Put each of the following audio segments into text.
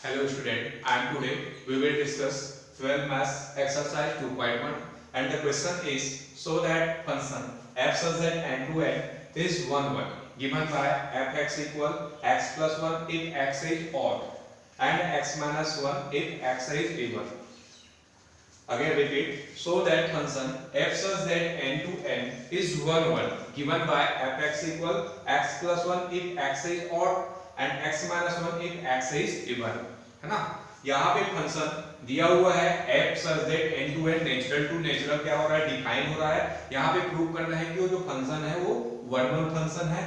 Hello student, and today we will discuss 12 maths exercise 2.1 and the question is so that function f such that n to n is 1 1 given by fx equal x plus 1 if x is odd and x minus 1 if x is even. Again repeat, so that function f such that n to n is 1 1 given by fx equal x plus 1 if x is odd and x minus 1 if x is even, है ना। यहाँ पे function दिया हुआ है f such that n to n natural to natural क्या हो रहा है, डिफाइन हो रहा है। यहाँ पे प्रूव करना है कि वो जो फंक्शन है वो 1 1 फंक्शन है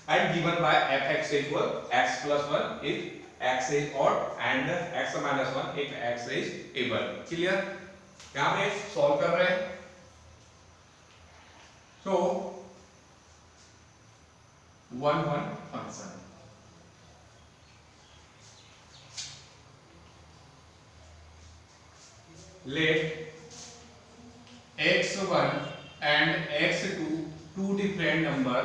and given by fx equal x plus 1 if x is odd and x minus 1 if x is even। Clear? यहाँ पे सॉल्व कर रहे हैं तो 1 1 function let x1 and x2 two different number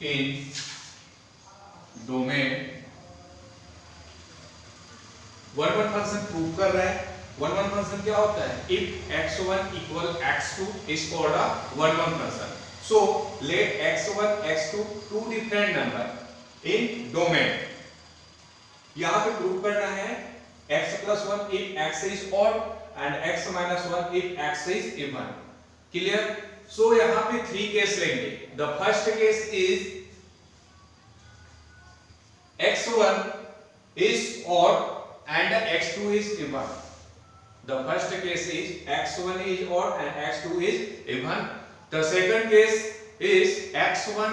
in domain 1 1 function prove कर रहा है। 1 1 function क्या होता है, if x1 equal x2 is called a 1 1 function. So let x1 x2 two different number in domain, यहां पे प्रूव करना है x plus 1 if x is odd and x minus 1 if x is even। Clear? So यहां पे 3 case लेंगे। The first case is x1 is odd and x2 is even. The first case is x1 is odd and x2 is even. The second case is x1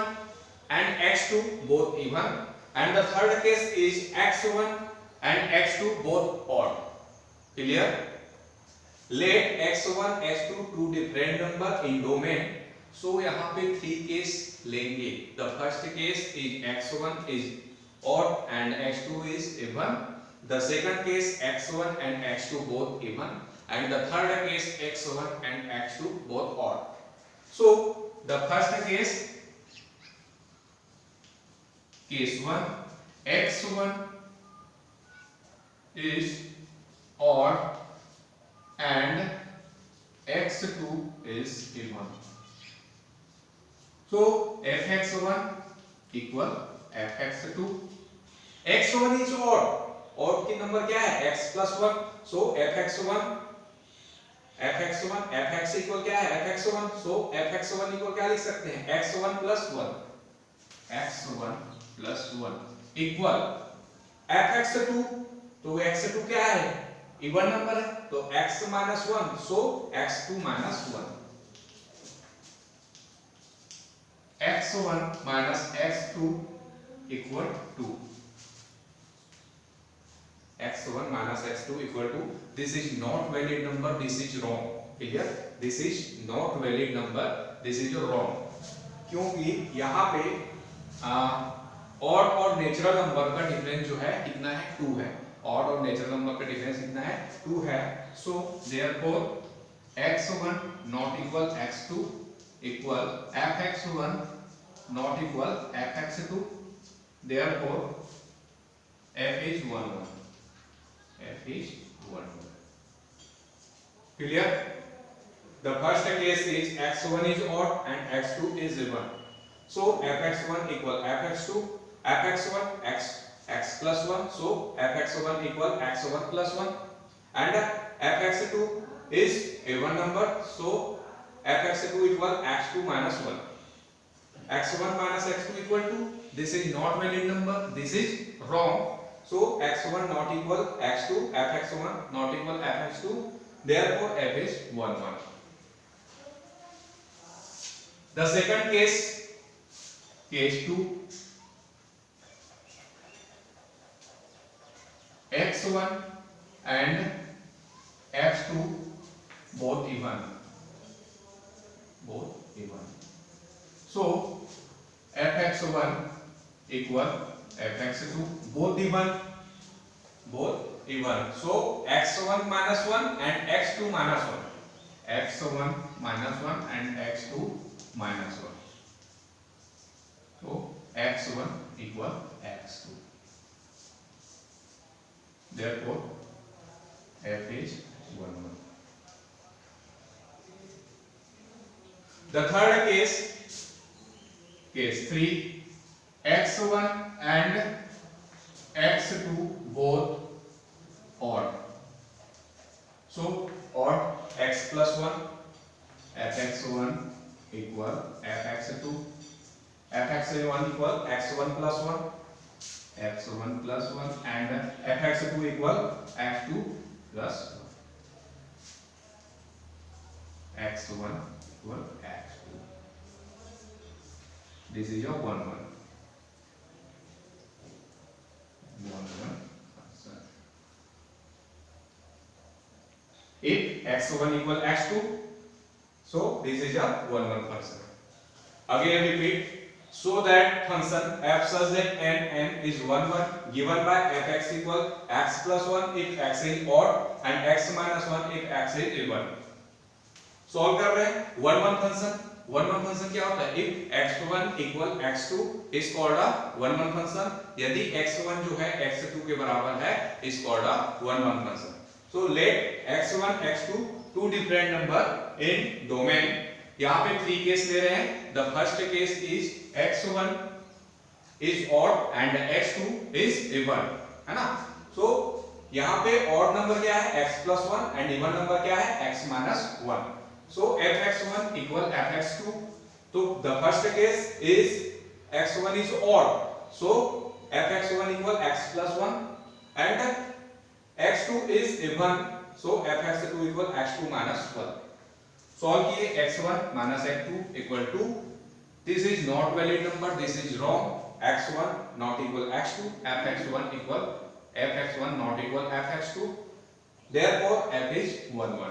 and x2 both even, and the third case is x1 and x2 both odd. Clear? Let x1 x2 two different number in domain. So यहाँ पे 3 case लेंगे। The first case is x1 is odd and x2 is even. The second case x1 and x2 both even, and the third case x1 and x2 both odd. So the first case, case 1, x1 is odd and x2 is even. So fx1 equal fx2। x1 is odd, odd की number क्या है, x plus 1। so fx1 fx equal क्या है, fx1। so fx1 equal क्या लिख सकते हैं, x1 plus 1 equal fx2। तो x2 क्या है, इवन नंबर है, तो x minus 1 so x2 minus 1। x1 minus x2 equal to x1 minus x2 equal to, this is not valid number, this is wrong। clear? this is not valid number, this is wrong। क्योंकि यहाँ पे odd और natural number का difference जो है कितना है, 2 है। ऑड और नेचुरल नंबर का डिफरेंस कितना है, 2 है। So therefore x1 not equal x2 equal fx1 not equal fx2, therefore f is 1 1, f is 1 1। clear? the first case is x1 is odd and x2 is even, so fx1 equal fx2, fx1 x plus 1, so fx1 equal x1 plus 1, and fx2 is even number, so fx2 equal x2 minus 1। x1 minus x2 equal to, this is not valid number, this is wrong। so x1 not equal x2, fx1 not equal fx2, therefore f is 1 1। the second case, case 2, x1 and x2 both even, so fx1 equal fx2 both even, so x1 minus 1 and x2 minus 1, x1 minus 1 and x2 minus 1. So x1 equal x2. Therefore f is 1 1. The third case 3, x1 and x2 both odd. So odd, x plus 1, fx1 equal fx2, fx1 equal x1 plus 1, x1 plus 1, and fx2 equal x2 plus 1, x1 equal x2. This is your 1 1. 1 1. If x1 equal x2, so this is a 1 1 function. Again repeat. So that function f such that n is 1 1 given by fx equal x plus 1 if x is odd and x minus 1 if x is even. Solve कर रहे हैं 1 1 function. 1 1 function क्या होता है? If x1 equal x2 is called a 1 1 function. यदि x1 जो है x2 के बराबर है is called a 1 1 function. So let x1 x2 two different number in domain. यहाँ पे 3 केस ले रहे हैं. The first case is x1 is odd and x2 is even, है ना? So यहाँ पे odd number क्या है? x plus 1 and even number क्या है? x minus 1. So fx1 equal fx2. So the first case is x1 is odd. So fx1 equal x plus 1 and x2 is even. So fx2 equal x2 minus 1. Solve किए x1 minus x2 equal to, this is not valid number, this is wrong. x1 not equal x2, fx1 equal fx1 not equal fx2. Therefore f is 1 1.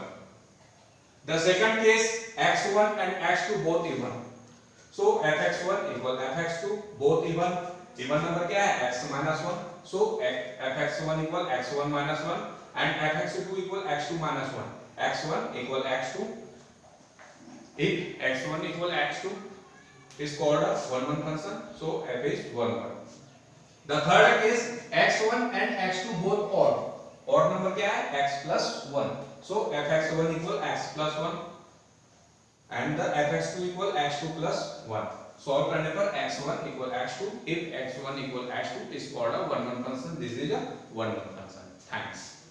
The second case x1 and x2 both even. So fx1 equal fx2 both even. Even number क्या है? x minus 1. So fx1 equal x1 minus 1 and fx2 equal x2 minus 1. x1 equal x2. If x1 equal x2 is called a 1 1 function. So f is 1 1. The third case x1 and x2 both odd. Odd number क्या है? x plus 1. So fx1 equal x plus 1 and the fx2 equal x2 plus 1. Solve करने पर x1 equal x2. If x1 equal x2 is called a 1 1 function. This is a 1 1 function. Thanks.